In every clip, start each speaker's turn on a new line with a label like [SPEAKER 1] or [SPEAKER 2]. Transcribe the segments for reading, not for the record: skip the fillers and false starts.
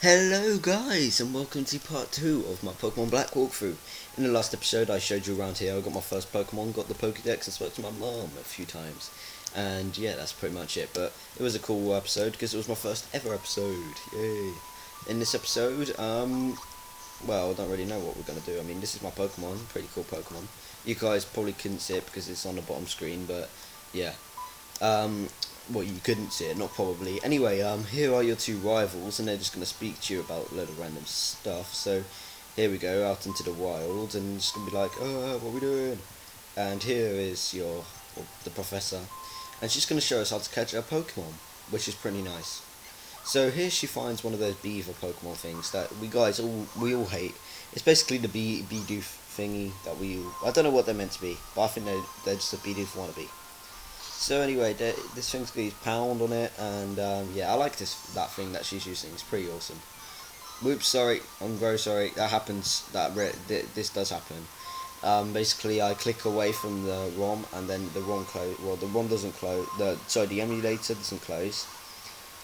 [SPEAKER 1] Hello guys and welcome to part 2 of my Pokemon Black walkthrough. In the last episode I showed you around here, I got my first Pokemon, got the Pokedex and spoke to my mom a few times. And yeah, that's pretty much it, but it was a cool episode because it was my first ever episode. Yay. In this episode, well, I don't really know what we're going to do. I mean, this is my Pokemon, pretty cool Pokemon. You guys probably couldn't see it because it's on the bottom screen, but yeah. Well, you couldn't see it, not probably. Anyway, here are your two rivals, and they're just going to speak to you about a load of random stuff. So, here we go, out into the wild, and it's going to be like, what are we doing? And here is the professor, and she's going to show us how to catch a Pokemon, which is pretty nice. So here she finds one of those beaver Pokemon things that we all hate. It's basically the Bidoof thingy that I don't know what they're meant to be, but I think they're just a Bidoof wannabe. So anyway, this thing's got his pound on it, and yeah, I like that thing that she's using. It's pretty awesome. Whoops, sorry, I'm very sorry. That happens. This does happen. Basically, I click away from the ROM, and then the ROM close. Well, the ROM doesn't close. The emulator doesn't close,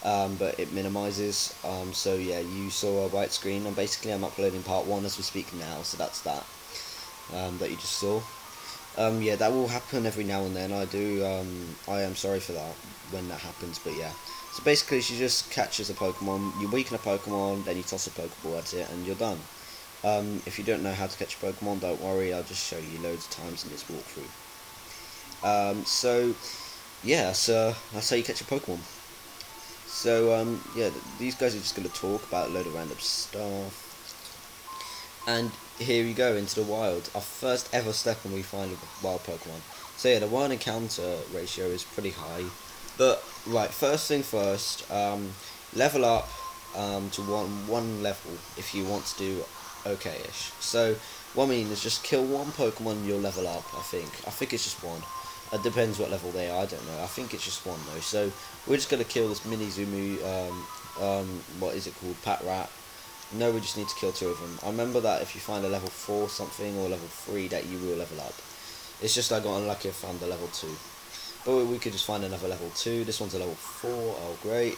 [SPEAKER 1] but it minimizes. So yeah, you saw a white screen, and basically, I'm uploading part 1 as we speak now. So that's that. That you just saw. Yeah, that will happen every now and then. I am sorry for that when that happens, but yeah. So basically, she just catches a Pokemon. You weaken a Pokemon, then you toss a Pokeball at it, and you're done. If you don't know how to catch a Pokemon, don't worry. I'll just show you loads of times in this walkthrough. So yeah, so that's how you catch a Pokemon. So yeah, these guys are just gonna talk about a load of random stuff. And here we go into the wild. Our first ever step when we find a wild Pokemon. So yeah, the wild encounter ratio is pretty high. But right, first thing first, level up to one level if you want to do okay-ish. So what I mean is just kill one Pokemon and you'll level up. I think it's just one. It depends what level they are. I don't know. I think it's just one though. So we're just gonna kill this Mini Zumu. What is it called? Patrat. No, we just need to kill 2 of them. I remember that if you find a level 4 something or level 3 that you will level up. It's just I got unlucky if I found the level 2. But we could just find another level 2. This one's a level 4. Oh, great.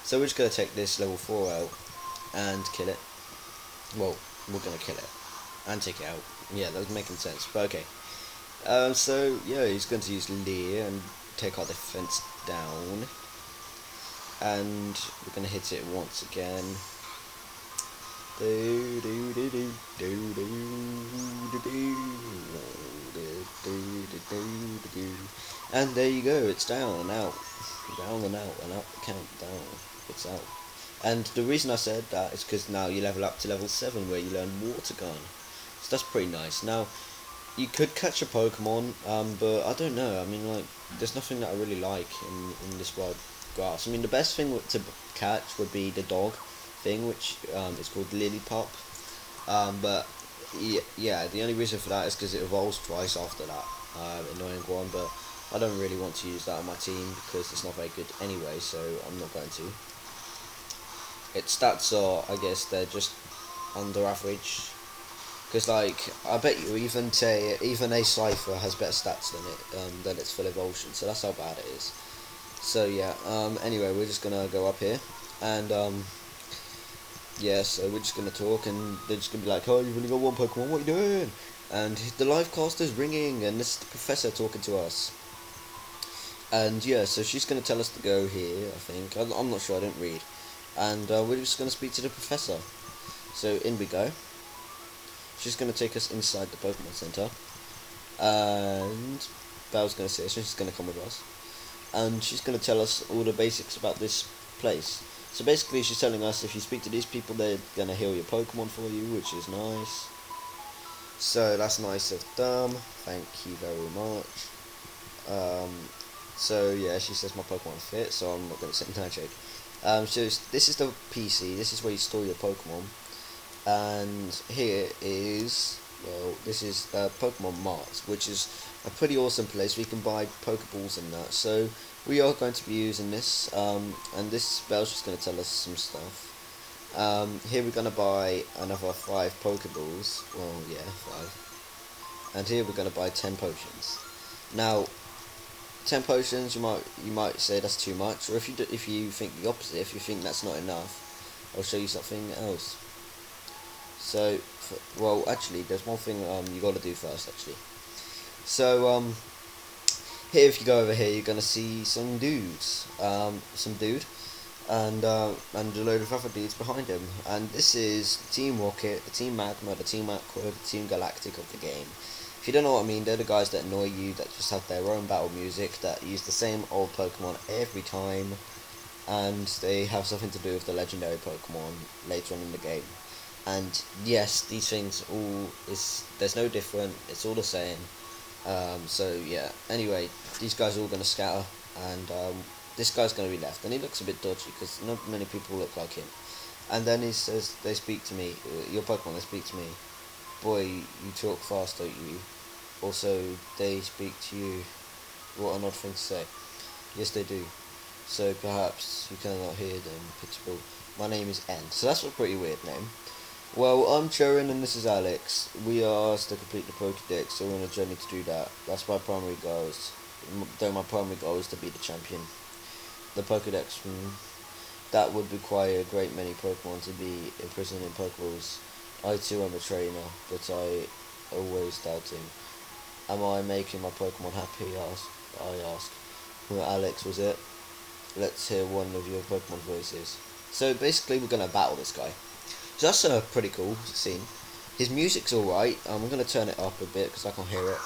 [SPEAKER 1] So we're just going to take this level 4 out and kill it. Well, we're going to kill it and take it out. Yeah, that's making sense. But okay. So, yeah, he's going to use Leer and take our defense down. And we're going to hit it once again. And there you go, it's down and out. Down and out and up, countdown. It's out. And the reason I said that is because now you level up to level 7 where you learn Water Gun. So that's pretty nice. Now, you could catch a Pokemon, but I don't know. I mean, like, there's nothing that I really like in this wild grass. I mean, the best thing to catch would be the dog thing, which is called Lillipup. But yeah, the only reason for that is because it evolves twice after that annoying one. But I don't really want to use that on my team because it's not very good anyway, so I'm not going to. Its stats are, I guess, they're just under average. Because like, I bet you even a Cypher has better stats than its full evolution. So that's how bad it is. So yeah. Anyway, we're just gonna go up here and yeah, so we're just going to talk, and they're just going to be like, oh, you've only got one Pokemon, what are you doing? And the live cast is ringing, and this is the professor talking to us. And yeah, so she's going to tell us to go here, I think. I'm not sure, I don't read. And we're just going to speak to the professor. So in we go. She's going to take us inside the Pokemon Center. And I was going to say, so she's going to come with us. And she's going to tell us all the basics about this place. So basically she's telling us if you speak to these people they're going to heal your Pokemon for you, which is nice. So that's nice of them. Thank you very much. So yeah, she says my Pokemon fit, so I'm not going to say no joke. So this is the PC, this is where you store your Pokemon. And here is, well, this is Pokemon Mart, which is a pretty awesome place where you can buy Pokeballs and that. So we are going to be using this, and this spell's just going to tell us some stuff. Here we're going to buy another 5 Pokeballs. Well, yeah, 5. And here we're going to buy 10 potions. Now, 10 potions, you might say that's too much, or if you think the opposite, if you think that's not enough, I'll show you something else. So, well, actually, there's one thing you got to do first, actually. So, here, if you go over here, you're gonna see some dudes, some dude, and a load of other dudes behind him. And this is Team Rocket, the Team Magma, the Team Aqua, the Team Galactic of the game. If you don't know what I mean, they're the guys that annoy you, that just have their own battle music, that use the same old Pokemon every time, and they have something to do with the legendary Pokemon later on in the game. And yes, these things there's no different, it's all the same. So yeah, anyway, these guys are all going to scatter, and this guy's going to be left, and he looks a bit dodgy because not many people look like him. And then he says, they speak to me, your Pokemon, they speak to me. Boy, you talk fast, don't you? Also, they speak to you. What an odd thing to say. Yes, they do. So perhaps you cannot hear them, Pitbull. My name is N. So that's a pretty weird name. Well, I'm Charon and this is Alex. We are asked to complete the Pokédex, so we're on a journey to do that. That's my primary goal. Though my primary goal is to be the champion. The Pokédex, that would require a great many Pokemon to be imprisoned in Pokeballs. I too am a trainer, but I always doubting. Am I making my Pokemon happy? I ask. Well, Alex, was it? Let's hear one of your Pokemon voices. So basically, we're gonna battle this guy. So that's a pretty cool scene. His music's alright. I'm going to turn it up a bit because I can't hear it.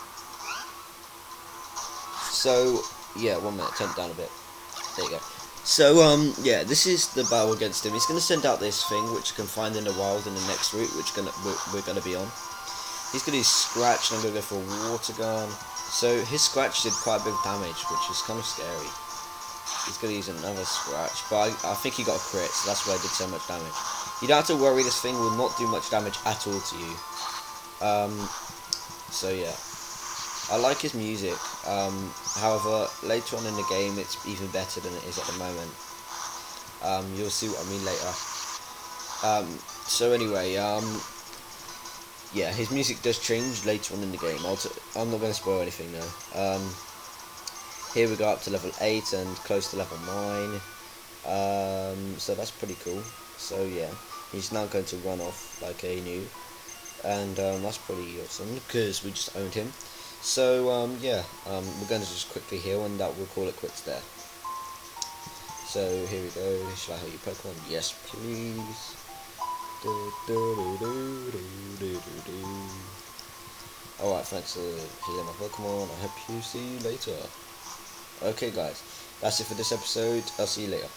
[SPEAKER 1] So, yeah, 1 minute, turn it down a bit. There you go. So, yeah, this is the battle against him. He's going to send out this thing, which you can find in the wild in the next route, which we're going to be on. He's going to use Scratch, and I'm going to go for a Water Gun. So, his Scratch did quite a bit of damage, which is kind of scary. He's going to use another Scratch, but I think he got a crit, so that's why he did so much damage. You don't have to worry, this thing will not do much damage at all to you. So yeah. I like his music. However, later on in the game it's even better than it is at the moment. You'll see what I mean later. So anyway, yeah, his music does change later on in the game. I'm not going to spoil anything though. Here we go up to level 8 and close to level 9. So that's pretty cool. So yeah, he's now going to run off like a noob, and that's pretty awesome because we just owned him. So yeah, we're going to just quickly heal, and that we'll call it quits there. So here we go. Shall I heal you, Pokemon? Yes, please. Alright, thanks for healing my Pokemon. I hope you see you later. Okay guys, that's it for this episode. I'll see you later.